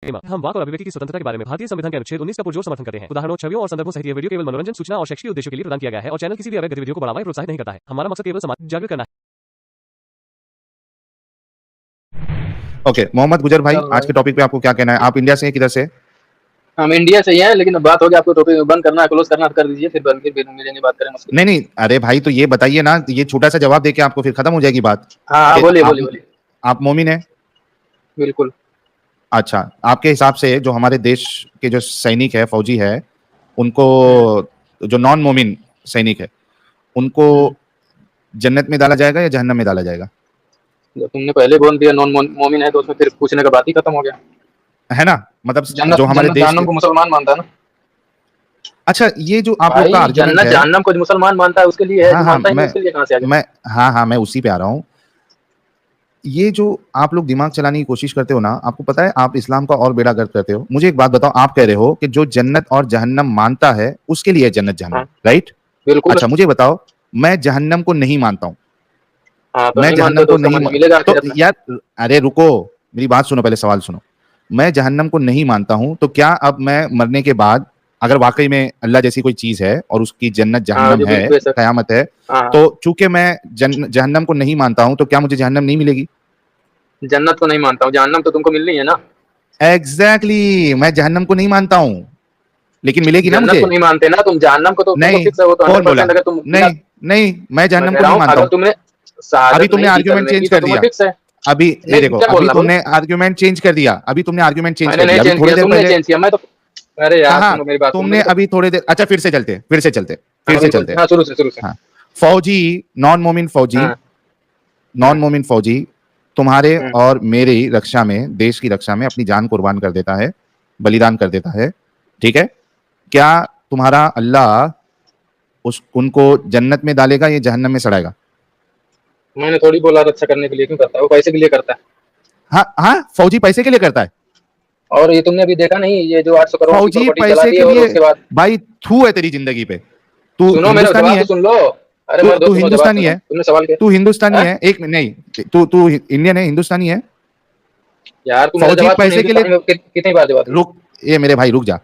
हम वाक और अभिव्यक्ति की स्वतंत्रता के बारे में भारतीय संविधान के अनुच्छेद 19 का पुरजोर समर्थन करते हैं। उदाहरणों, छवियों और संदर्भों सहित यह वीडियो केवल मनोरंजन, सूचना और शैक्षिक उद्देश्यों के लिए प्रदान किया गया है और चैनल किसी भी अवैध गतिविधियों को बढ़ावा या प्रोत्साहित नहीं करता है। हमारा मकसद केवल समाज जागरूक करना है। ओके, मोहम्मद गुजर भाई, आज के टॉपिक पे आपको क्या कहना है? आप इंडिया से हैं, किधर से? हम इंडिया से ही हैं, लेकिन बात हो गई, आपको टॉपिक बंद करना है, क्लोज करना है, कर दीजिए, फिर बंद के फिर मिलेंगे, बात करेंगे। नहीं, अरे भाई तो ये बताइए ना, ये छोटा सा जवाब देके आपको फिर खत्म हो जाएगी बात। हाँ, बोलिए। आप मोमिन हैं? बिल्कुल। अच्छा, आपके हिसाब से जो हमारे देश के जो सैनिक है, फौजी है, उनको, जो नॉन मोमिन सैनिक है, उनको जन्नत में डाला जाएगा या जहन्नम में डाला जाएगा? जब तुमने पहले बोल दिया नॉन मोमिन है, तो उसमें फिर पूछने का बात ही खत्म हो गया, है ना? मतलब जो हमारे देश जहन्नम को मुसलमान मानता है ना। अच्छा, ये जो आप लोग का आर्गुमेंट है, जहन्नम को मुसलमान मानता है, उसके लिए है, मानता है, उसके लिए कहां से आ गया? मैं उसी पे आ रहा हूँ। ये जो आप लोग दिमाग चलाने की कोशिश करते हो ना, आपको पता है आप इस्लाम का और बेड़ा गर्क करते हो। मुझे एक बात बताओ, आप कह रहे हो कि जो जन्नत और जहन्नम मानता है उसके लिए जन्नत जहन्नम, राइट? बिल्कुल। अच्छा, मुझे बताओ, मैं जहन्नम को नहीं मानता हूँ, मैं जहन्नम को नहीं तो यार, अरे रुको, मेरी बात सुनो, पहले सवाल सुनो। मैं जहन्नम को नहीं मानता हूं, तो क्या अब मैं मरने के बाद, अगर वाकई में अल्लाह जैसी कोई चीज है और उसकी जन्नत जहन्नम है, कयामत है, तो चूंकि मैं जहन्नम को नहीं मानता हूं, तो क्या मुझे जहन्नम नहीं मिलेगी? जन्नत को नहीं मानता हूं, जहन्नम तो तुमको मिलनी है ना। एग्जैक्टली, मैं जहन्नम को नहीं मानता हूं, लेकिन मिलेगी ना मुझे। जन्नत को नहीं मानते ना तुम, जहन्नम को तो नहीं, फिक्स है, वो तो 100% अगर तुम नहीं, मैं जहन्नम को नहीं मानता हूं। अभी तुमने आर्गुमेंट चेंज कर दिया, अभी ये देखो, अभी तुमने आर्गुमेंट चेंज कर दिया, अभी तुमने आर्गुमेंट चेंज कर दिया, अभी थोड़ी देर पहले मैं तो, अरे यार सुनो मेरी बात, तुमने अभी थोड़ी देर, अच्छा फिर से चलते। हाँ, शुरू से। हाँ, फौजी, नॉन मोमिन फौजी तुम्हारे और मेरी रक्षा में, देश की रक्षा में अपनी जान कुर्बान कर देता है, बलिदान कर देता है, ठीक है? क्या तुम्हारा अल्लाह उनको जन्नत में डालेगा या जहन्नम में सड़ाएगा? मैंने थोड़ी बोला रक्षा करने के लिए, क्यों करता है वो? पैसे के लिए करता है। हाँ, फौजी पैसे के लिए करता है। और ये तुमने अभी देखा नहीं, ये जो 800 करोड़ फौजी पैसे के लिए, उसके बाद भाई थू है तेरी जिंदगी पे। तू हिंदुस्तानी है, सुन लो। अरे तू हिंदुस्तानी है, तुमने सवाल किया, तू हिंदुस्तानी है, एक नहीं, तू इंडियन है, हिंदुस्तानी है यार। तू फौजी पैसे के लिए कितनी बार जवाब? रुक, ये मेरे भाई रुक जा।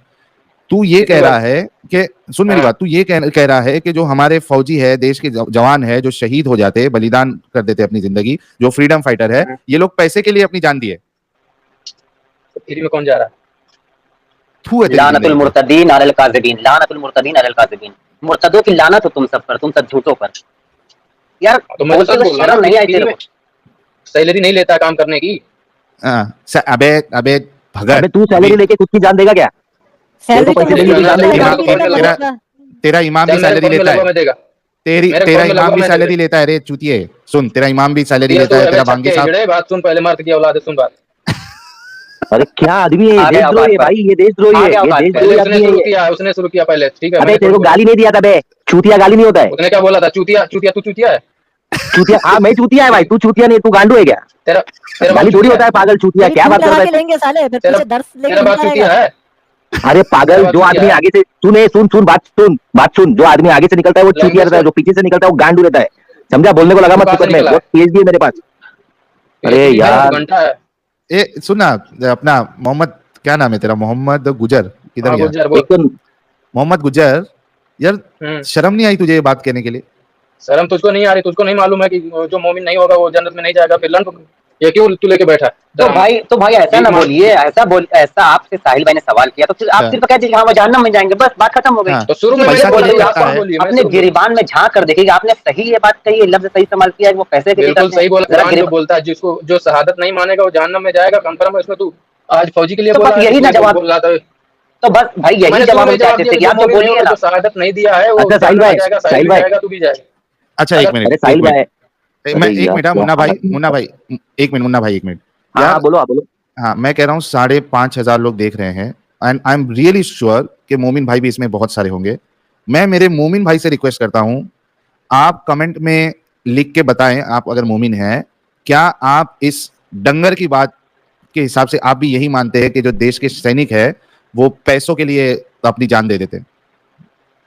तू ये कह रहा है कि, सुन मेरी बात, तू ये कह रहा है कि जो हमारे फौजी है, देश के जवान है, जो शहीद हो जाते, बलिदान कर देते अपनी जिंदगी, जो फ्रीडम फाइटर है, ये लोग पैसे के लिए अपनी जान दिए। तो फ्री में कौन जा रहा है? लानतुल मुर्तदीन अलल काज़िबीन, लानतुल मुर्तदीन अलल काज़िबीन। मुर्तदों की लानत हो तुम सब पर, तुम सब झूठों पर। यार तो मैं तो शर्म नहीं आई तेरे को? सैलरी नहीं लेता काम करने की? अबे भगत, अबे तू सैलरी लेके खुद की जान देगा क्या? तेरा इमाम भी सैलरी लेता है, तेरा इमाम भी सैलरी लेता है। रे चूतिए, सुन, तेरा इमाम भी सैलरी लेता है, तेरा बांगी साहब। बात सुन, पहले मर्द की औलाद है, सुन बात। अरे क्या आदमी है, देशद्रोही है भाई, ये देशद्रोही है। उसने शुरू किया पहले, ठीक है? अबे तेरे को गाली नहीं दिया था बे, चूतिया गाली नहीं होता है। उसने क्या बोला था? चूतिया, तू चूतिया है? चूतिया? हाँ, मैं चूतिया है भाई, तू चूतिया नहीं, तू गांडू है क्या? तेरा गाली थोड़ी होता है, पागल चूतिया, क्या बात कर रहा है? तेरा बात चूतिया है? अरे पागल, जो आदमी आगे से, सुन बात सुन, जो आदमी आगे से निकलता है वो चूतिया रहता है, जो पीछे से निकलता है वो गांडू रहता है, समझा? बोलने को लगा मत तुझे, मैं पीएचडी है मेरे पास। अरे यार, ए सुनना, अपना मोहम्मद, क्या नाम है तेरा? मोहम्मद गुजर, किधर गया? मोहम्मद गुजर, यार शर्म नहीं आई तुझे ये बात कहने के लिए? शर्म तुझको नहीं आ रही? तुझको नहीं मालूम है कि जो मोमिन नहीं होगा वो जन्नत में नहीं जाएगा? फिर ये क्यों तू लेके बैठा? तो भाई ऐसा ना बोलिए, ऐसा आपसे साहिल भाई ने सवाल किया तो फिर आप सिर्फ कह दीजिए हाँ वो जहन्नम में जाएंगे, बस बात खत्म हो गई। तो शुरू में अपने गिरबान में झांक कर देखिए, आपने सही ये बात कही है, लफ्ज सही इस्तेमाल किया है, वो पैसे के लिए बिल्कुल सही बोला। जो बोलता है जिसको जो शहादत नहीं मानेगा वो जहन्नम में जाएगा, कंफर्म है इसमें? तू आज फौजी के लिए बोल रहा है, यही ना जवाब बोल रहा था। तो बस भाई यही जवाब हम चाहते थे कि आप जो बोलिए ना, शहादत नहीं दिया है वो साहिल भाई, तू भी जाएगा। अच्छा एक मिनट साहिल भाई, मैं एक मिनट, मुन्ना भाई एक मिनट। हाँ बोलो, आप बोलो। हाँ, मैं कह रहा हूँ 5,500 लोग देख रहे हैं, and I am really sure कि मोमिन भाई भी इसमें बहुत सारे होंगे। मैं मेरे मोमिन भाई से रिक्वेस्ट करता हूँ, आप कमेंट में लिख के बताएं, आप अगर मोमिन हैं, क्या आप इस डंगर की बात के हिसाब से आप भी यही मानते हैं कि जो देश के सैनिक है वो पैसों के लिए अपनी जान दे देते हैं?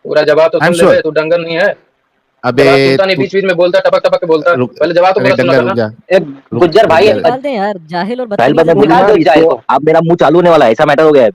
पूरा जवाब तो सुन ले, तू डंगर नहीं है। अबे जवाब सुनता नहीं, बीच बीच में बोलता, टपक टपक के बोलता। पहले जवाब तो अरे पूरा सुनना डंगर था रुक ना। जा। गुज्जर भाई निकाल दें यार, जाहिल और साहिल भाई बदतमीज मैं इंसान। बोलूंगा निकाल दो इसको, जाहिल को। अब मेरा मुंह चालू होने वाला है, ऐसा मैटर हो गया है।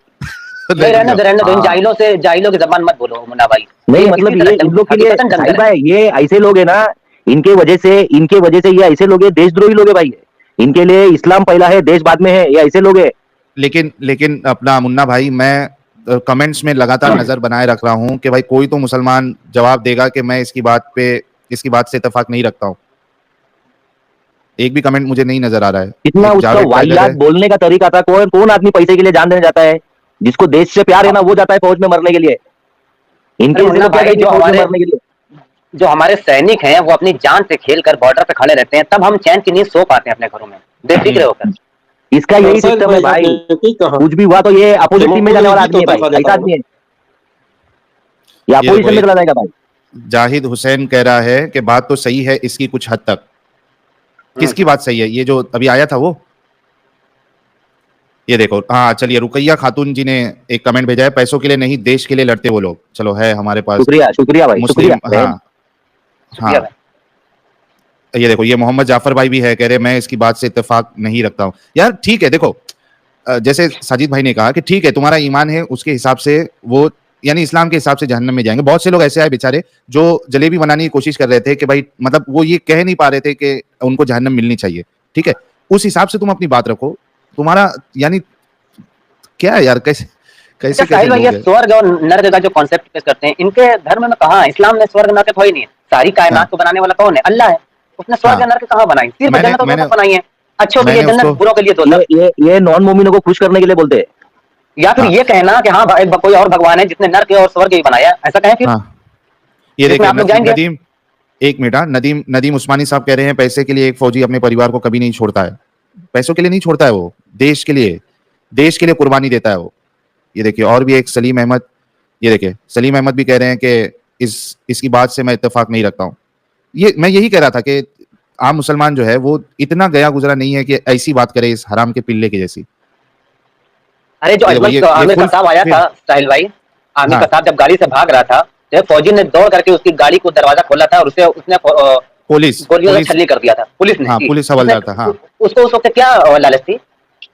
नहीं रहने दो, इन हाँ, जाहिलों की जबान मत बोलो मुन्ना भाई। नहीं ये मतलब इसी तरह ये इन लोग के लिए हकीकतन साहिल डंगर है। भाई, ये ऐसे लोग है ना, इनके वजह से ये ऐसे लोग है, देशद्रोही लोग है भाई। इनके लिए इस्लाम पहला है, देश बाद में है, ये ऐसे लोग है। लेकिन अपना मुन्ना भाई, मैं कमेंट्स में लगातार नजर बनाए रख रहा हूं कि भाई कोई तो मुसलमान जवाब देगा कि मैं इसकी बात से इत्तेफाक नहीं रखता हूं। एक भी कमेंट मुझे नहीं नजर आ रहा है। कितना एक उसका जावेद टाइगर वाहियात है। बोलने का तरीका था। कौन कौन आदमी पैसे के लिए जान देने जाता है? जिसको देश से प्यार है ना, वो जाता है फौज में मरने के लिए। इनके अरे जैसे मुन्ना लोग क्या भाई, करेंगे फौज में मरने के लिए? जो हमारे सैनिक हैं वो अपनी जान से खेलकर बॉर्डर पे खड़े रहते हैं, तब हम चैन की नींद सो पाते हैं अपने घरों में बेफिक्र होकर। इसका यही साहिल सिस्टम है भाई, भाई। आपने ठीक कहा। कुछ भी हुआ तो ये अपोजिट टीम में जाने वाला आदमी है तो भाई, ऐसा आदमी है। ये ये देखो, अपोजिशन में चला जाएगा भाई। जाहिद हुसैन कह रहा है कि बात तो सही है इसकी कुछ हद तक। किसकी बात सही है? ये जो अभी आया था वो, ये देखो। हाँ चलिए, रुकैया खातून जी ने एक कमेंट भेजा है, पैसों के लिए नहीं देश के लिए लड़ते वो लोग। चलो है हमारे पास शुक्रिया शुक्रिया भाई, मुस्लिम। शुक्रिया। हाँ हाँ, ये देखो, ये मोहम्मद जाफर भाई भी है, कह रहे मैं इसकी बात से इत्तेफाक नहीं रखता हूँ। यार ठीक है, देखो जैसे साजिद भाई ने कहा कि ठीक है तुम्हारा ईमान है, उसके हिसाब से वो, यानी इस्लाम के हिसाब से जहन्नम में जाएंगे। बहुत से लोग ऐसे आए बेचारे जो जलेबी बनाने की कोशिश कर रहे थे कि भाई, मतलब वो ये कह नहीं पा रहे थे कि उनको जहन्नम मिलनी चाहिए। ठीक है, उस हिसाब से तुम अपनी बात रखो। तुम्हारा यानी क्या है यार, कैसे कैसे साहिल भाई, लोग ये हैं? स्वर्ग और नर्क का जो कॉन्सेप्ट पेश करते हैं, इनके धर्म में कहाँ है? इस्लाम में स्वर्ग नर्क थोड़ी नहीं है। सारी कायनात को बनाने वाला कौन है? अल्लाह है। उसने स्वर्ग हाँ। और नर्क कहाँ बनाई? सिर्फ मैंने- जन्नत और मैंने- दोजख बनाई है। अच्छों के लिए मैंने जन्नत, उसको- बुरों के लिए दोजख। ये नॉन मोमिनों को खुश करने के लिए बोलते हैं। या फिर हाँ। ये कहना कि हाँ भाई, कोई और भगवान है जिसने नर्क और स्वर्ग ही बनाया, ऐसा कहें फिर। हाँ, ये जिसमें देखिए आप लोग जाएंगे? नदीम, एक मिनट। हाँ, नदीम उस्मानी साहब कह रहे हैं पैसे के लिए एक फौजी अपने परिवार को कभी नहीं छोड़ता है। पैसों के लिए नहीं छोड़ता है वो, देश के लिए कुर्बानी देता है वो। ये देखिए, और भी एक सलीम अहमद, ये देखिए सलीम अहमद भी कह रहे हैं कि इसकी बात से मैं इत्तेफाक नहीं रखता हूँ। ये मैं यही कह रहा था कि आम मुसलमान जो है वो इतना गया गुजरा नहीं है कि ऐसी बात करे इस हराम के पिल्ले की जैसी। अरे जो देखो, अजमल आमिर का साहब आया था, साहिल भाई, आमिर का साहब जब गाड़ी से भाग रहा था, तो फौजी ने दौड़ करके उसकी गाड़ी को दरवाजा खोला था और उसने पुलिस गोलियों से छलनी कर दिया था। पुलिस ने, हाँ, पुलिस हवलदार था। हाँ, उसको उस वक्त क्या लालच थी?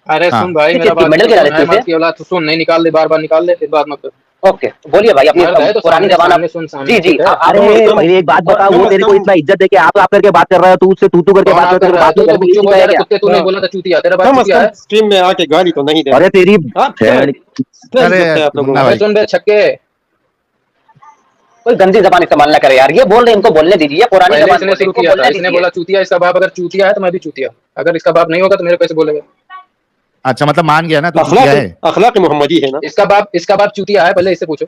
अरे हाँ। सुन भाई, किस मेरा चीज़ की? बात मेडल की सुन, लालच थी अहमद उसे? की औलाद तो सुन, नहीं निकाल दे, बार निकाल दे, फिर बात मत कर। ओके, बोलिए भाई अपनी मर्द है तो पुरानी सामने- जमाना। सामने सुन, सामने जी जी, ठीक है। अरे अरे एक बात बता, वो तेरे को इतना इज्जत दे के आप करके बात कर रहा है, तू उससे तू करके कौन बात आप कर कर रहा है? बात तू कर तो बुच्चू बोल रहा है, कुत्ते तूने बोला था चूतिया, तेरा बात कम से चूतिया है। कम स्ट्रीम में आके गाली तो नहीं दे। अरे तेरी आप क्या अरे इज्जत है आप लोगों मुन्ना को? भाई, सुन बे छक्के, कोई गंदी जबान इस्तेमाल ना करे यार। ये बोल रहे, इनको बोलने दीजिए, पुरानी पहले जबान इसने बोल रहे, शुरू इनको किया था, बोलने इसने दीजिए। बोला चूतिया। इसका बाप अगर चूतिया है तो मैं भी चूतिया। अगर इसका बाप नहीं होगा तो मेरे कैसे बोलेगा? अच्छा मतलब मान गया ना तू चूतिया है? अखलाक मोहम्मदी है ना। इसका बाप चूतिया है, पहले इससे पूछो।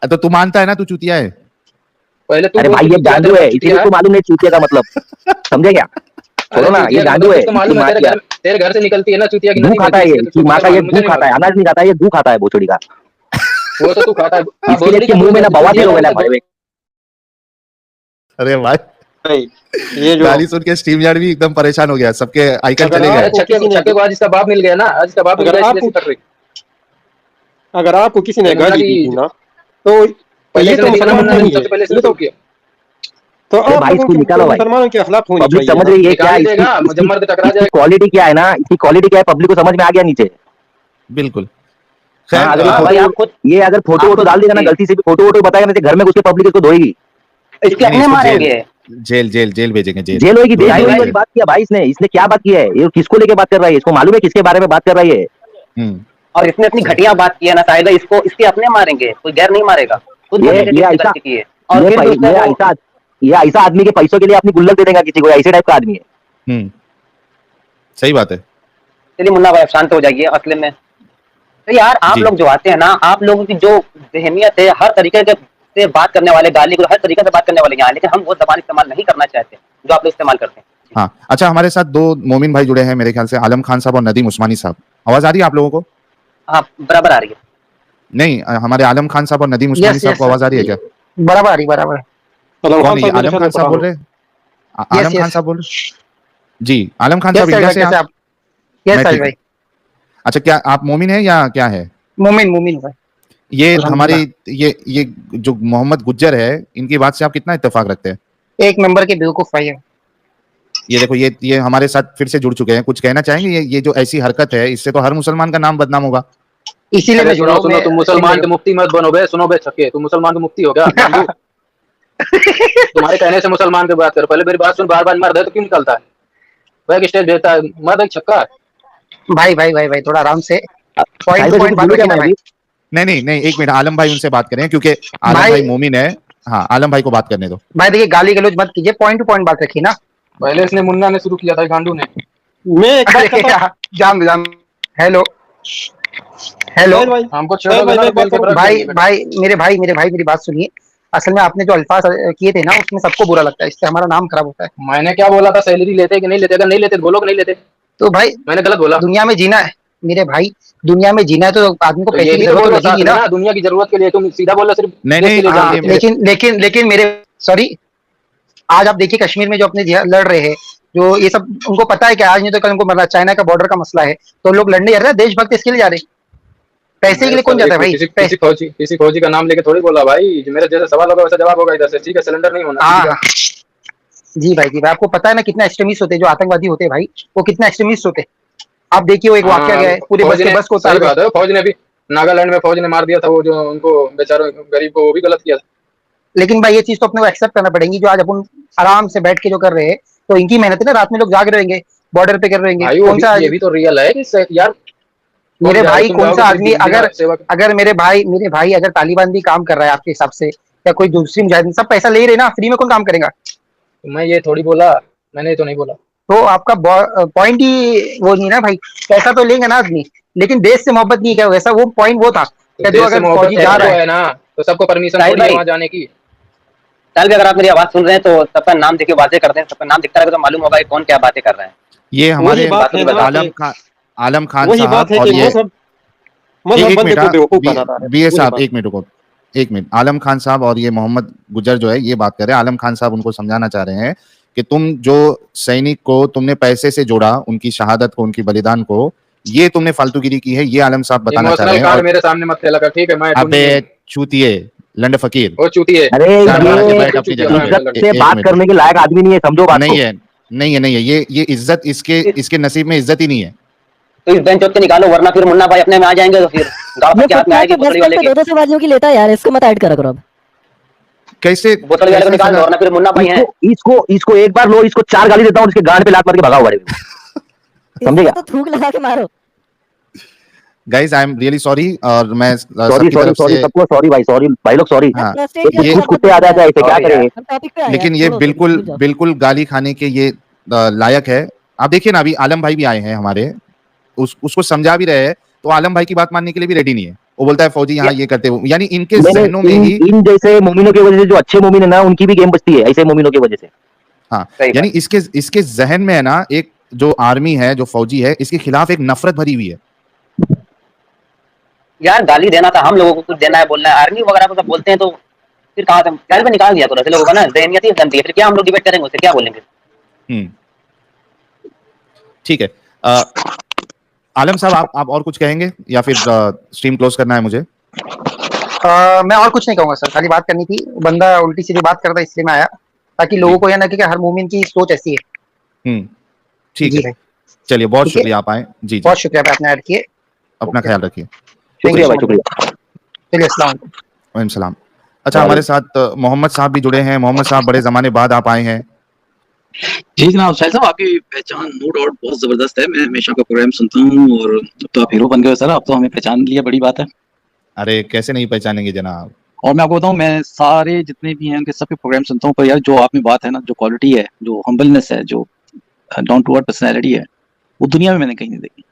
तो तू मानता है ना तू चूतिया है? पहले तू अरे बोल भाई, ये चूतिया गांडू तेरा है, बाप इसीलिए चूतिया तो मालूम नहीं चूतिया का मतलब। समझे क्या? छोड़ो ना, ये गांडू है। इसको मालूम है, तेरे घर से निकलती है ना चूतिया की गू नदी खाता है ये, बहती इसकी माँ का ये मुझे गू नहीं खाता है, अनाज नहीं खाता है, ये गू खाता है बोचड़ी का। मालूम। वो तो तू खाता है। इसके लिए इसके मुंह में ना बवासीर हो गया है भाई। अरे भाई, भाई ये जो गाली सुन के स्ट्रीम यार्ड भी एकदम परेशान हो गया, सबके आइकन अगर चले आप- गए। छक्के को आज इसका बाप मिल गया ना, आज इसका बाप मिल अगर गया, आपको- इसलिए ऐसी कर रही। अगर आपको किसी ने मुन्ना गाली की- दी थी ना, तो पहले ये इसने तो दिया ना, मुसलमान मुन्ना ने नहीं है। सबसे पहले इसने ये तो शुरू किया। तो अरे आप भाई, लोगों इसको की निकालो भाई। मुसलमानों के अखलाक होनी पब्लिक चाहिए समझ ना। रही है क्या निकाल देगा, जब मर्द टकरा जाएगा। क्वालिटी क्या है ना, इसकी क्वालिटी क्या है पब्लिक को समझ में आ गया नीचे। बिल्कुल। हाँ, अगर हाँ भाई, आप खुद ये अगर फोटो वोटो डाल देगा ना, गलती से भी फोटो वोटो बताएगा ना, तो घर में घुस के पब्लिक इसको धोएगी, इसके अपने मारेंगे। जेल भेजेंगे, जेल। जेल होगी। देश भाई, द्रोही भाई, वाली बात किया भाई इसने क्या बात की है? ये किसको लेके बात कर रहा है? इसको मालूम है किसके बारे में बात कर रहा है ये? और इसने इतनी घटिया बात की है ना, शायद इसको इसके अपने मारेंगे, कोई गैर नहीं मारेगा। खुद ये गलती ऐसा- की है। और फिर ये ऐसा आदमी के पैसों के लिए अपनी गुल्लक दे देगा किसी को, ऐसे टाइप का आदमी है। सही बात है। चलिए मुन्ना भाई, आप शांत हो जाइए। असले में तो यार आप जी। लोग जो आते हैं ना, आप लोगों की जो जहनियत है, हर तरीके के से बात करने वाले, गाली को हर तरीके से बात करने वाले यहाँ, लेकिन हम वो जबान इस्तेमाल नहीं करना चाहते जो आप लोग इस्तेमाल करते हैं। हाँ, अच्छा हमारे साथ दो मोमिन भाई जुड़े हैं मेरे ख्याल से, आलम खान साहब और नदीम उस्मानी साहब। आवाज आ रही है आप लोगों को? हाँ, बराबर आ रही है। नहीं, हमारे आलम खान साहब और नदीम उस्मानी साहब को आवाज आ रही है क्या? बराबर आ रही, बराबर। कौन है? आलम खान साहब बोल रहे हैं? आलम खान साहब बोल रहे? जी, आलम खान साहब इंडिया से आप? मैं ठीक हूँ। अच्छा, क्या आप मोमिन हैं या क्या है? मोमिन भाई। ये हमारे ये जो मोहम्मद गुज्जर है, इनकी बात से आप कितना इत्तेफाक रखते हैं? एक नंबर के बेवकूफ भाई है। ये देखो, ये हमारे साथ फिर से जुड़ चुके हैं। कुछ कहना चाहेंगे? ये जो ऐसी हरकत है, इससे तो हर मुसलमान का नाम बदनाम होगा। इसीलिए मैं जुड़ा हूं। सुनो, तुम मुसलमान के मुफ्ती मत बनो बे। सुनो बे छक्के, तुम मुसलमान के मुफ्ती हो क्या? तुम्हारे कहने से मुसलमान की बात करो। पहले मेरी बात सुन। बार बार मर्द है तो क्यों निकलता है? बैक स्टेज भेजता है, मर्द एक छक्का। भाई थोड़ा आराम से पॉइंट बात रखना भाई। नहीं, एक मिनट, आलम भाई उनसे बात करें, क्योंकि आलम भाई मोमिन है। हाँ, आलम भाई को बात करने दो। भाई देखिए, गाली गलौज मत कीजिए, पॉइंट टू पॉइंट बात रखिए ना। पहले इसने मुन्ना ने शुरू किया था, गांडू ने। मैं एक बात करता हूं। जान हेलो हमको छोड़ो भाई मेरे भाई मेरी बात सुनिए। असल में आपने जो अल्फाज किए थे ना, उसमें सबको बुरा लगता है, इससे हमारा नाम खराब होता है। मैंने क्या बोला था? सैलरी लेते कि नहीं लेते? अगर नहीं लेते तो बोलो कि नहीं लेते। तो भाई मैंने गलत बोला? दुनिया में जीना है मेरे भाई, दुनिया में जीना है तो आदमी को तो पैसे ये की भी तो जरूरत लगेगी ना। दुनिया की जरूरत के लिए तुम सीधा बोल रहे हो, सिर्फ नहीं, देश के लिए हाँ, जानते हो। लेकिन मेरे सॉरी, आज आप देखिए कश्मीर में जो अपने लड़ रहे हैं, जो ये सब उनको पता है कि आज नहीं तो कल उनको मरना। चाइना का बॉर्डर का मसला है, तो लोग लड़ने जा रहे हैं, देशभक्त इसके लिए जा रहे हैं। पैसे के लिए कौन जाता है भाई? किसी फौजी का नाम लेके थोड़ी बोला भाई। जो मेरे जैसा सवाल होगा वैसा जवाब होगा इधर से, ठीक है? सिलेंडर नहीं होना। हाँ जी भाई आपको पता है ना कितना एक्सट्रीमिस्ट होते हैं जो आतंकवादी होते हैं भाई, वो कितना एक्सट्रीमिस्ट होते हैं। आप देखिए वो एक वाकया गया है, पूरे बस को सही बात है। फौज ने भी नागालैंड में फौज ने मार दिया था वो जो उनको बेचारों गरीब को, वो भी गलत किया था। लेकिन भाई ये चीज तो अपने को एक्सेप्ट करना पड़ेगी, जो आज अपन आराम से बैठ के जो कर रहे हैं, तो इनकी मेहनत है ना। रात में लोग जाग रहेंगे, बॉर्डर पे कर रहेंगे। कौन सा ये भी तो रियल है कि यार मेरे भाई, कौन सा आदमी अगर मेरे भाई अगर तालिबान भी काम कर रहा है आपके हिसाब से, या कोई दूसरी मुजाहिदीन, सब पैसा ले रहे ना, फ्री में कौन काम करेगा? मैं ये थोड़ी बोला, मैंने तो नहीं बोला। तो आपका पॉइंट ही वो नहीं ना भाई। पैसा तो लेंगे ना आदमी, लेकिन देश से मोहब्बत नहीं क्या वैसा, वो पॉइंट वो था। तो अगर फौजी जा रहा है ना, तो सबको परमिशन चाहिए वहां जाने की। साहिल भाई, अगर आप मेरी आवाज सुन रहे हैं तो सबका नाम देखिए, बातें करते हैं, सबका नाम दिखता रहेगा तो मालूम होगा कि कौन क्या बातें कर रहा है। ये हमारे आलम खान साहब और ये BS साहब, एक मिनट। आलम खान साहब और ये मोहम्मद गुज्जर जो है ये बात कर रहे हैं। आलम खान साहब उनको समझाना चाह रहे हैं कि तुम जो सैनिक को तुमने पैसे से जोड़ा, उनकी शहादत को, उनकी बलिदान को, ये तुमने फालतूगिरी की है। ये आलम साहब बताना चाह रहे हैं। और मेरे सामने मत लगा, ठीक है? मैं अबे चूतिए, लंड फकीर, वो चूतिए। अरे इज्जत से बात करने के लायक आदमी नहीं है, समझो बात नहीं है। ये इज्जत इसके नसीब में इज्जत ही नहीं है। तो इस बेंच के निकालो, वरना फिर मुन्ना भाई अपने में आ जाएंगे, तो फिर गांव के हाथ में आएगी बोतल वाले के। 200 बाजियों की लेता है यार, इसको मत ऐड करा करो अब। कैसे बोतल वाले को निकाल दो, वरना फिर मुन्ना भाई हैं। इसको एक बार लो, इसको 4 गाली देता हूँ, इसके गांड पे लात मार के भगाओ बड़े। समझेगा? तो थूक लगा के मारो। Guys, I am really sorry. और मैं सॉरी सबको सॉरी भाई लोग सॉरी। हाँ, ये कुत्ते आ जाते हैं, ऐसे क्या करें? लेकिन ये बिल्कुल गाली खाने के ये लायक है। आप देखिए ना, अभी आलम भाई भी आए हैं हमारे, उसको समझा भी रहे हैं, तो आलम भाई की बात मानने के लिए भी रेडी नहीं है। वो बोलता है फौजी यहाँ ये करते हुए, यानी इनके जहनों में ही इन जैसे मोमिनों की वजह से, जो अच्छे मोमिन है ना, उनकी भी गेम बचती है ऐसे मोमिनों की वजह से। हाँ, यानी इसके जहन में है ना, एक जो आर्मी है, जो फौजी है, इसके खिलाफ एक नफरत भरी हुई है। यार गाली देना था, हम लोगों को कुछ देना है, बोलना है। आर्मी वगैरह को सब बोलते हैं तो फिर कहाँ से क्या निकाल दिया? तो ऐसे लोगों का ना ज़हनियत ही गंदी है, फिर क्या हम लोग डिबेट करेंगे, उससे क्या बोलेंगे? ठीक है। आलम साहब, आप और कुछ कहेंगे या फिर स्ट्रीम क्लोज करना है मुझे? मैं और कुछ नहीं कहूंगा सर, खाली बात करनी थी। बंदा उल्टी सीधी बात करता, इसलिए मैं आया, ताकि लोगों को यह ना कि हर मोमिन की सोच ऐसी है। ठीक है, चलिए, बहुत शुक्रिया आप आए। जी, बहुत शुक्रिया आपने ऐड किए। अपना ख्याल रखिए। शुक्रिया भाई, शुक्रिया। चलिए, अस्सलाम वालेकुम सलाम। अच्छा, हमारे साथ मोहम्मद साहब भी जुड़े हैं। मोहम्मद साहब, बड़े जमाने बाद आप आए हैं। जी जनाब, साहिल साहब, आपकी पहचान नो डाउट बहुत जबरदस्त है। मैं हमेशा आपका प्रोग्राम सुनता हूँ, और अब तो आप हीरो बन गए सर। अब तो हमें पहचान लिया, बड़ी बात है। अरे कैसे नहीं पहचानेंगे जनाब। और मैं आपको बताऊँ, मैं सारे जितने भी हैं उनके सबके प्रोग्राम सुनता हूँ, पर यार जो आप में बात है ना, जो क्वालिटी है, जो हम्बलनेस है, जो डाउन टू अर्थ पर्सनैलिटी है, वो दुनिया में मैंने कहीं नहीं देखी।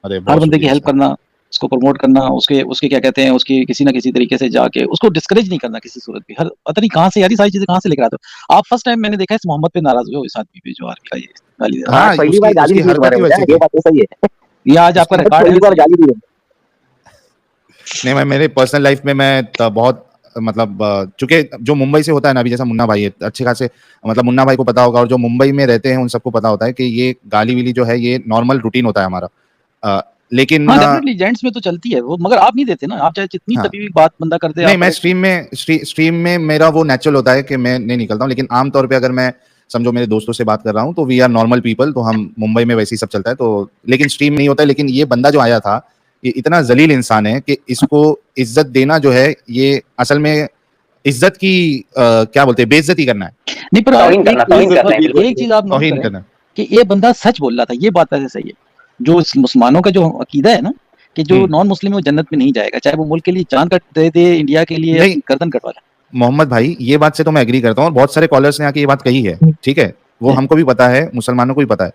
हर बंदे की हेल्प करना, उसको प्रमोट करना, उसके क्या कहते हैं, उसके किसी ना किसी तरीके से जाके उसको डिस्करेज नहीं करना किसी सूरत भी। हर पता नहीं कहाँ से यार सारी चीजें कहाँ से लेकर आते हो आप। फर्स्ट टाइम मैंने देखा इस मोहम्मद पे नाराज हुए, इस आदमी पे जो आर्मी का ये गाली दे रहा है। पहली बार गाली दी है, ये बात तो सही है। ये आज आपका रिकॉर्ड है, पहली बार गाली दी है। नहीं, मैं मेरे पर्सनल लाइफ में मैं बहुत मतलब चूंकि जो मुंबई से होता है ना, अभी जैसा मुन्ना भाई है, अच्छे खासे मतलब मुन्ना भाई को पता होगा, और जो मुंबई में रहते हैं उन सबको पता होता है कि ये गाली विली जो है ये नॉर्मल रूटीन होता है हमारा। लेकिन हाँ डेफिनेटली जेंट्स में तो चलती है वो, मगर आप नहीं देते ना, आप चाहे जितनी हाँ। तभी भी बात बंदा कर दे। नहीं, मैं स्ट्रीम में मेरा वो नेचुरल होता है कि मैं नहीं निकलता हूँ, लेकिन आमतौर पे अगर मैं समझो मेरे दोस्तों से बात कर रहा हूँ तो वी आर नॉर्मल पीपल, तो हम मुंबई में वैसे ही सब चलता है, तो लेकिन स्ट्रीम नहीं होता है। लेकिन ये बंदा जो आया था ये इतना जलील इंसान है कि इसको इज्जत देना जो है ये असल में इज्जत की क्या बोलते हैं, बेइज्जती करना है। नहीं पर तौहीन करना है, बिल्कुल। एक चीज आप नोट तौहीन करें करना। कि ये बंदा सच बोल रहा था, ये बात वैसे सही है। जो इस मुसलमानों का जो अकीदा है ना कि जो नॉन मुस्लिम है वो जन्नत में नहीं जाएगा, चाहे वो मुल्क के लिए जान कट दे दे, इंडिया के लिए नहीं। गर्दन कटवा ले। मोहम्मद भाई ये बात से तो मैं एग्री करता हूँ, और बहुत सारे कॉलर्स ने आके ये बात कही है, ठीक है, वो हमको भी पता है, मुसलमानों को भी पता है।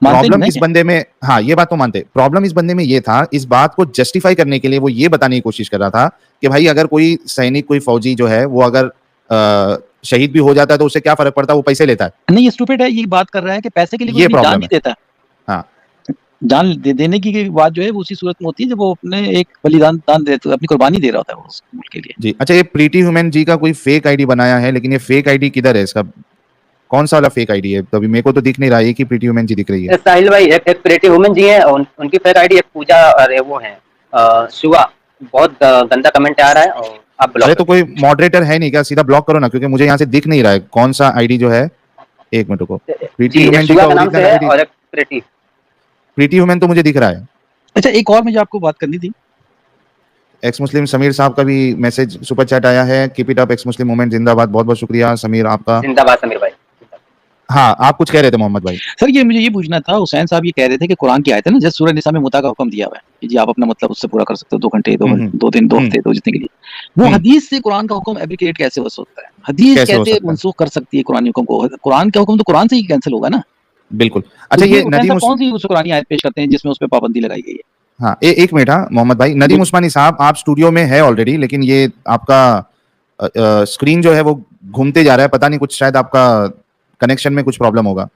प्रॉब्लम इस बंदे में, हाँ ये बात तो मानते, प्रॉब्लम इस बंदे में ये था, इस बात को जस्टिफाई करने के लिए वो ये बताने की कोशिश कर रहा था कि भाई अगर कोई सैनिक, कोई फौजी जो है वो अगर शहीद भी हो जाता है तो उससे क्या फर्क पड़ता है, वो पैसे लेता है। नहीं ये स्टूपिड है, ये बात कर रहा है कि पैसे के लिए ये कोई जान प्रॉब्लम नहीं है। देता। हाँ, जान देने की बात जो है वो उसी सूरत में होती है जब वो अपने एक बलिदान दान दे, अपनी कुर्बानी दे रहा होता है वो उस मुल्क के लिए। जी अच्छा, ये प्रीटी ह्यूमन जी का कोई फेक आईडी बनाया है, लेकिन ये फेक आईडी किधर है इसका, कौन सा वाला फेक आईडी है? तो अभी मेरे को तो दिख नहीं रहा है कि प्रीटी ह्यूमन जी दिख रही है। साहिल भाई एक प्रीटी वुमन जी हैं, उनकी फेक आईडी एक पूजा, अरे वो है शिवा, बहुत गंदा कमेंट आ रहा है और आप अरे ब्लॉक तो कोई मॉडरेटर है नहीं क्या? सीधा ब्लॉक करो ना, क्योंकि मुझे यहाँ से दिख नहीं रहा है कौन सा आईडी जो है। एक मिनट को, प्रीटी जी, ह्यूमन जी शिवा का के नाम ओरिजिनल से है आईडी, और एक प्रीटी। प्रीटी ह्यूमन तो मुझे दिख रहा है। अच्छा एक और मुझे आपको बात करनी थी, एक्स मुस्लिम समीर साहब का भी मैसेज सुपर चैट आया है, keep it up x Muslim movement जिंदाबाद। बहुत बहुत शुक्रिया समीर आपका। जिंदाबाद समीर भाई। हाँ आप कुछ कह रहे थे मोहम्मद भाई। सर ये मुझे ये पूछना था, हुसैन साहब ये कह रहे थे कि कुरान की आयत है ना, जैसे सूरह निसा में मुता का हुक्म दिया हुआ है कि जी आप अपना मतलब उससे पूरा कर सकते हो, 2 घंटे, 2 दिन, 2 हफ्ते, 2 जितने के लिए, वो हदीस से कुरान का हुक्म एब्रिकेट कैसे हो सकता है? हदीस कैसे मनसूख कर सकती है कुरानी हुक्म को? कुरान का हुक्म तो कुरान से ही कैंसिल होगा ना। बिल्कुल। अच्छा ये नदीम कौन सी उस कुरानी आयत पेश करते हैं जिसमें उस पर पाबंदी लगाई गई है? हाँ एक मिनट, हाँ मोहम्मद भाई, नदीम उस्मानी साहब आप स्टूडियो में है ऑलरेडी, लेकिन ये आपका स्क्रीन जो है वो घूमते जा रहा है, पता नहीं कुछ शायद आपका कनेक्शन में कुछ प्रॉब्लम होगा।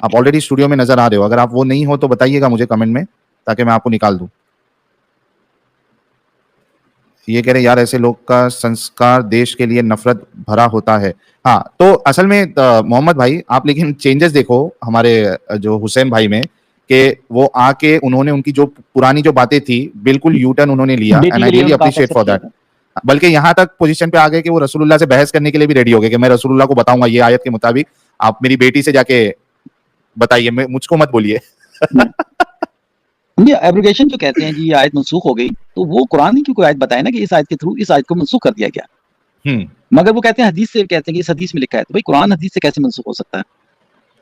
आप ऑलरेडी स्टूडियो में नजर आ रहे हो, अगर आप वो नहीं हो तो बताइएगा मुझे कमेंट में ताकि मैं आपको निकाल दूं। ये कह रहे यार ऐसे लोग का संस्कार देश के लिए नफरत भरा होता है। हाँ तो असल में मोहम्मद भाई आप लेकिन चेंजेस देखो हमारे जो हुसैन भाई में, कि वो आके उन्होंने उनकी जो पुरानी जो बातें थी बिल्कुल यू टर्न उन्होंने लिया, and I really appreciate for that. बल्कि यहाँ तक पोजीशन पे आ गए कि वो रसूलुल्लाह से बहस करने के लिए भी रेडी हो गए कि मैं रसूलुल्लाह को बताऊंगा ये आयत के मुताबिक, आप मेरी बेटी से जाके बताइए, मुझको मत बोलिए। ये एब्रिगेशन जो कहते हैं जी, ये आयत मनसूख हो गई, तो वो कुरान की कोई आयत बताए ना कि इस आयत के थ्रू इस आयत को मनसूख कर दिया गया। मगर वो कहते हैं हदीस से, कहते हैं कि इस हदीस में लिखा है, तो भाई कुरान हदीस से कैसे मनसूख हो सकता है?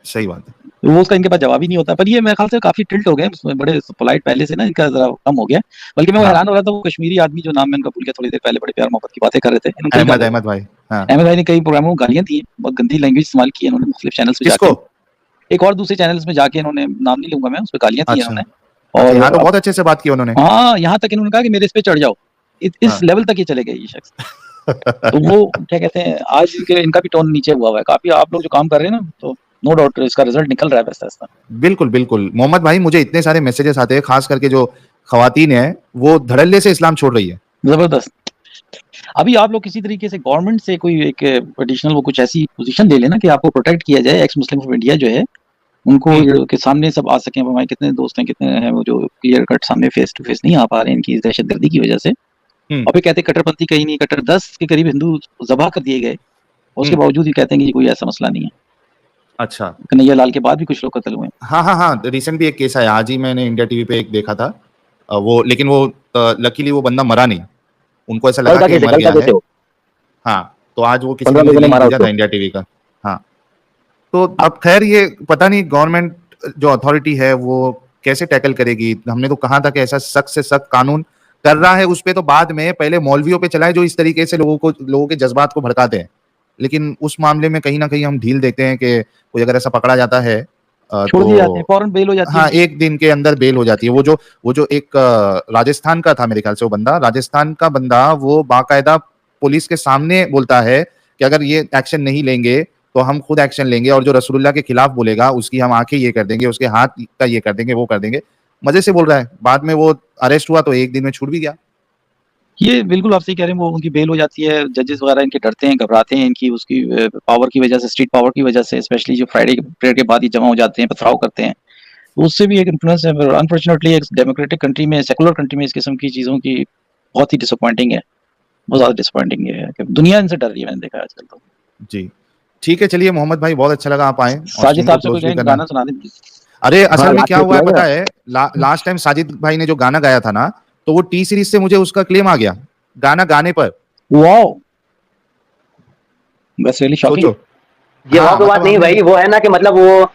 सही बात है, वो उसका इनके पास जवाब ही नहीं होता। पर ये मेरे ख्याल से काफी टिल्ट हो गए उसमें, बड़े पोलाइट पहले से ना, इनका जरा कम हो गया। बल्कि मैं हैरान हो रहा था, वो कश्मीरी आदमी जो नाम मैं उनका भूल गया थोड़ी देर पहले, बड़े प्यार मोहब्बत की बातें कर रहे थे, अहमद भाई। अहमद भाई ने कई प्रोग्रामों में गालियां दी, बहुत गंदी लैंग्वेज इस्तेमाल की है उन्होंने मुख्तलिफ चैनल्स पे जाके, एक और दूसरे चैनल्स में जाके इन्होंने, नाम नहीं लूंगा मैं, उस पर गालियां दी उन्होंने। और यहाँ तो बहुत अच्छे से बात की उन्होंने। हाँ यहाँ तक इन्होंने कहा कि मेरे इस पे चढ़ जाओ, इस लेवल तक ये चले गए ये शख्स। तो वो क्या कहते हैं, आज इनका भी टोन नीचे हुआ है काफी। आप लोग जो काम कर रहे हैं ना, तो नो डाउट इसका रिजल्ट निकल रहा है वैसा ऐसा। बिल्कुल बिल्कुल मोहम्मद भाई, मुझे इतने सारे मैसेजेस आते हैं, खास करके जो खवातीन है वो धड़ल्ले से इस्लाम छोड़ रही है, जबरदस्त। अभी आप लोग किसी तरीके से गवर्नमेंट से कोई एक एडिशनल वो कुछ ऐसी पोजीशन ले लेना कि आपको प्रोटेक्ट किया जाए, एक्स मुस्लिम ऑफ इंडिया जो है उनको के सामने सब आ सके। हमारे कितने दोस्त हैं, कितने हैं वो जो क्लियर कट सामने फेस टू फेस नहीं आ पा रहे हैं इनकी दहशतगर्दी की वजह से। और फिर कहते हैं कट्टरपंथी कहीं नहीं, कट्टर 10 के करीब हिंदू ज़बह कर दिए गए, उसके बावजूद ही कहते हैं कि कोई ऐसा मसला नहीं है। अच्छा, कन्हैया लाल के बाद भी कुछ लोग कत्ल हुए। हाँ, रिसेंट भी एक केस आया, आज ही मैंने इंडिया टीवी पे एक देखा था वो, लेकिन वो लकीली वो बंदा मरा नहीं, उनको ऐसा लगा कि मर गया है। हाँ तो आज वो किसी ने मारा था इंडिया टीवी का। हाँ तो अब खैर ये पता नहीं गवर्नमेंट जो अथॉरिटी है वो कैसे टैकल करेगी। हमने तो कहा था कि ऐसा सख्त से सख्त कानून कर रहा है उस पे, तो बाद में पहले मौलवियों पे चलाए जो इस तरीके से लोगों के जज्बात को भड़काते हैं। लेकिन उस मामले में कहीं ना कहीं हम ढील देखते हैं कि कोई अगर ऐसा पकड़ा जाता है छोड़ दिए जाते हैं, फौरन बेल हो जाती है। हाँ, एक दिन के अंदर बेल हो जाती है। वो जो एक राजस्थान का था मेरे ख्याल से, वो बंदा, राजस्थान का बंदा, वो बाकायदा पुलिस के सामने बोलता है कि अगर ये एक्शन नहीं लेंगे तो हम खुद एक्शन लेंगे, और जो रसूलुल्लाह के खिलाफ बोलेगा उसकी हम आंखें ये कर देंगे, उसके हाथ का ये कर देंगे, वो कर देंगे। मजे से बोल रहा है। बाद में वो अरेस्ट हुआ तो एक दिन में छूट भी गया। ये बिल्कुल आप सही कह रहे हैं, वो उनकी बेल हो जाती है। जजेस वगैरह इनके डरते हैं, घबराते हैं इनकी उसकी पावर की वजह से, स्ट्रीट पावर की वजह से, स्पेशली जो फ्राइडे प्रेयर के बाद ही जमा हो जाते हैं, पथराव करते हैं। तो उससे भी एक इन्फ्लुएंस है। अनफॉर्चुनेटली एक डेमोक्रेटिक कंट्री में, सेकुलर कंट्री में इस किस्म की चीज़ों की बहुत ही डिसअपॉइंटिंग है, बहुत ज़्यादा डिसअपॉइंटिंग है कि दुनिया इनसे डर रही है, मैंने देखा है आजकल तो। जी ठीक है, चलिए मोहम्मद भाई बहुत अच्छा लगा आप आए और साजिद stream साहब को से कोई close भी कहें करना। गाना सुना दें please। अरे असल में लास्ट क्या में हुआ है सुनाएगा। पता है, लास्ट टाइम साजिद भाई ने जो गाना गाया था ना, तो वो टी सीरीज से मुझे उसका क्लेम आ गया गाना गाने पर। Wow, that's really shocking. सोचो। ये हाँ, वहाँ पे बात मतलब नहीं हमने भाई, वो है ना कि मतलब वो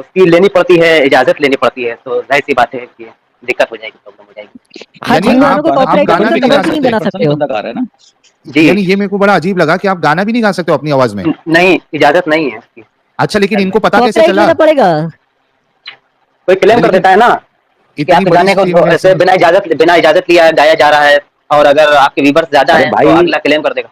फी लेनी पड़ती है, इजाजत लेनी पड़ती है, तो जाहिर सी बात है कि दिक्कत हो जाएगी, प्रॉब्लम हो जाएगी। हाँ, यानी जिन गानों आप को कॉपीराइट गाना है भी उनका नहीं गा कवर भी नहीं सकते, बना सकते हो। बंदा गा रहा है ना। जी यानी ये मेरे को बड़ा अजीब लगा कि आप गाना भी नहीं गा सकते हो अपनी आवाज में। नहीं, इजाजत नहीं है इसकी। अच्छा, लेकिन इनको पता कैसे कॉपीराइट चला? लेना पड़ेगा। कोई क्लेम कर लेकिन देता है ना कि इतनी आपके बड़ी गाने को स्ट्रीम में ऐसे बिना इजाजत लिया गाया जा रहा है, और अगर आपके व्यूवर्स ज्यादा अरे हैं तो भाई, अगला क्लेम कर देगा।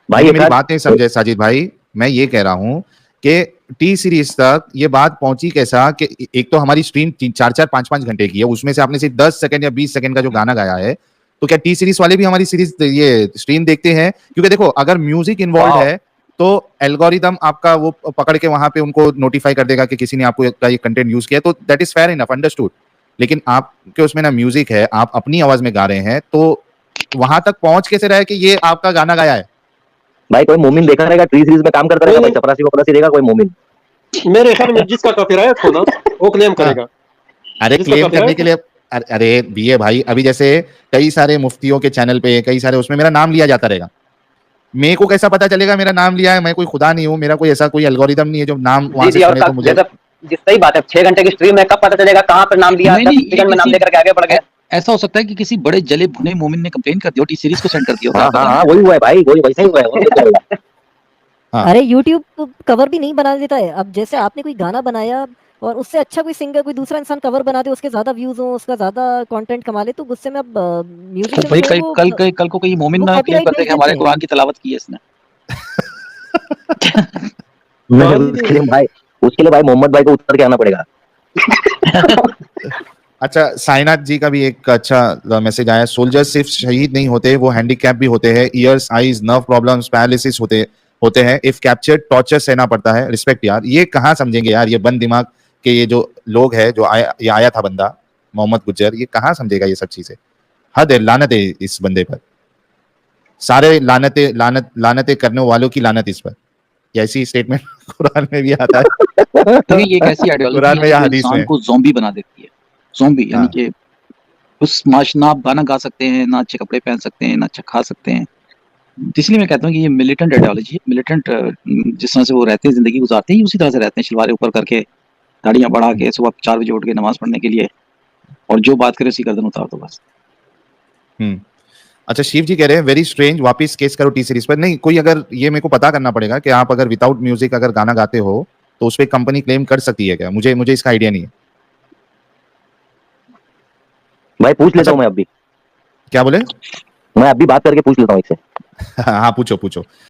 भाई नहीं, एक मेरी आध बात नहीं समझे साजिद भाई। मैं ये कह रहा हूँ कि टी सीरीज तक ये बात पहुंची कैसा कि एक तो हमारी स्ट्रीम 4-4 5-5 घंटे की है, उसमें से आपने सिर्फ 10 सेकंड या 20 सेकंड का जो गाना गाया है, तो क्या टी सीरीज वाले भी हमारी सीरीज ये स्ट्रीम देखते हैं? क्योंकि देखो अगर म्यूजिक इन्वॉल्व वाह, है तो एल्गोरिदम आपका वो पकड़ के वहां पे उनको नोटिफाई कर देगा कि किसी ने आपको ये कंटेंट यूज किया, तो that is fair enough, understood. लेकिन आपके उसमें ना म्यूजिक है, आप अपनी आवाज में गा रहे हैं, तो वहां तक पहुंच कैसे रहा है कि ये आपका गाना गाया है? भाई कोई मोमिन देखा रहेगा, ट्री सीरीज में काम करता रहेगा भाई, नहीं, चपरासी वपरासी देगा कोई मोमिन। मेरे ख्याल में जिसका कॉपीराइट हो ना वो क्लेम करेगा। अरे जिसका क्लेम करने copyright के लिए अरे बीए भाई, अभी जैसे कई सारे मुफ्तियों के चैनल पे कई सारे उसमें मेरा नाम लिया जाता रहेगा, मेरे को कैसा पता चलेगा मेरा नाम लिया है? मैं कोई खुदा नहीं हूँ, मेरा कोई ऐसा कोई एल्गोरिदम नहीं है जो नाम जी वहां से जी, और सुने तो मुझे। जैसे जिस सही बात है, 6 घंटे की स्ट्रीम है, कब पता चलेगा कहाँ पर नाम लिया, नहीं 10 नहीं, ये सेकंड में नाम किसी लेकर के आगे बढ़ गया। ऐसा हो सकता है कि किसी बड़े जले भुने मोमिन ने कंप्लेन कर दिया हो, टी सीरीज को सेंड कर दिया हो, क्या हाँ हाँ पता हाँ, नहीं। वही हुआ है भाई, वही वैसा ही हुआ है, और क्या हुआ? हाँ। अरे यूट्यूब तो कवर भी नहीं बना देता है। अब जैसे आपने कोई गाना बनाया और उससे अच्छा कोई सिंगर, कोई दूसरा इंसान कवर बना दे, उसके ज्यादा व्यूज हो, उसका ज्यादा कंटेंट कमा ले, तो गुस्से में अब तो म्यूजिशियंस भाई जो है कल को कोई मोमिन वो ना क्लेम कॉपीराइट कर दे भेज कि हमारे देते हैं। कुरान की तिलावत की है इसने। नहीं, गाली उसके नहीं लिए भाई, उसके लिए भाई मोहम्मद भाई को उतर के आना पड़ेगा। अच्छा, साइनाथ जी का भी एक अच्छा मैसेज आया, सोल्जर्स सिर्फ शहीद नहीं होते, वो हैंडीकैप भी होते हैं, years, eyes, nerve problems, paralysis होते हैं, इफ कैप्चर्ड टॉर्चर सहना पड़ता है। रिस्पेक्ट यार, ये कहाँ समझेंगे यार, ये बंद दिमाग के ये जो लोग है, जो आया था बंदा मोहम्मद गुज्जर, ये कहाँ समझेगा ये सब चीजें? हद है, लानत है इस बंदे पर, सारे लानते करने वालों की लानत इस पर। ये ऐसी स्टेटमेंट कुरान में भी आता है। देखिए ये एक ऐसी आइडियोलॉजी कुरान में है या जो हदीस इंसान में। को ज़ॉम्बी बना देती है। ज़ॉम्बी यानी हाँ। कि उस ना आप गाना गा सकते हैं, ना अच्छे कपड़े पहन सकते हैं, ना अच्छा खा सकते हैं। इसलिए मैं कहता हूँ कि ये मिलिटेंट आइडियोलॉजी है। मिलिटेंट जिस तरह से वो रहते हैं, जिंदगी गुजारते हैं, उसी तरह से रहते हैं, शलवारें ऊपर करके, दाढ़ियां बढ़ा के, सुबह 4 बजे उठ के नमाज पढ़ने के लिए, और जो बात करे उसी गर्दन उतार दो बस। अच्छा, शिव जी कह रहे हैं वेरी स्ट्रेंज, वापस केस करो टी सीरीज पर। नहीं, कोई अगर ये मेरे को पता करना पड़ेगा कि आप अगर विदाउट म्यूजिक अगर गाना गाते हो तो उस पर कंपनी क्लेम कर सकती है क्या? मुझे इसका आइडिया नहीं है। भाई पूछ लेता अच्छा, हूँ मैं अभी, क्या बोले? मैं अभी बात करके पूछ लेता हूँ इससे। हाँ पूछो पूछो।